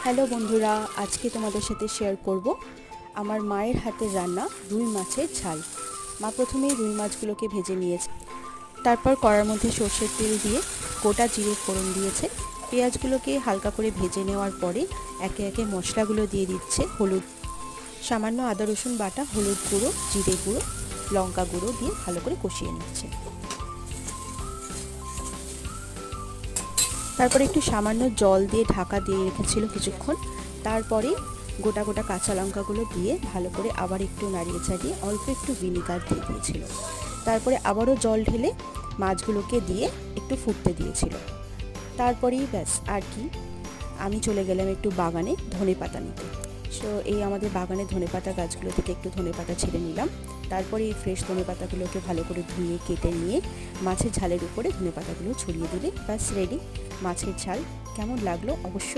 Hello বন্ধুরা, আজকে তোমাদের সাথে শেয়ার করব আমার মায়ের হাতের রান্না রুই মাছের ঝাল। মা প্রথমেই রুই মাছগুলোকে ভেজে নিয়েছে, তারপর কড়ার মধ্যে সর্ষের তেল দিয়ে গোটা জিরে ফোড়ন দিয়েছে। পেঁয়াজগুলোকে হালকা করে ভেজে নেওয়ার পরে একে একে মশলাগুলো দিয়ে দিচ্ছে। হলুদ, সামান্য আদা রসুন বাটা, হলুদ গুঁড়ো, জিরে গুঁড়ো, লঙ্কা গুঁড়ো দিয়ে ভালো করে কষিয়ে নিচ্ছে। তারপরে একটু সামান্য জল দিয়ে ঢাকা দিয়ে রেখেছিল কিছুক্ষণ। তারপরে গোটা গোটা কাঁচা লঙ্কাগুলো দিয়ে ভালো করে আবার একটু নাড়িয়ে চাড়িয়ে অল্প একটু ভিনিগার দিয়ে দিয়েছিল। তারপরে আবারও জল ঢেলে মাছগুলোকে দিয়ে একটু ফুটতে দিয়েছিল। তারপরেই ব্যাস, আর কি, আমি চলে গেলাম একটু বাগানে ধনেপাতা নিতে। সো এই আমাদের বাগানে ধনেপাতা গাছগুলো থেকে একটু ধনেপাতা ছিঁড়ে নিলাম। তারপরে এই ফ্রেশ ধনেপাতাগুলোকে ভালো করে ধুয়ে কেটে নিয়ে মাছের ঝালের উপরে ধনেপাতাগুলো ছড়িয়ে দিলে ব্যাস রেডি মাছের ঝাল। কেমন লাগলো অবশ্যই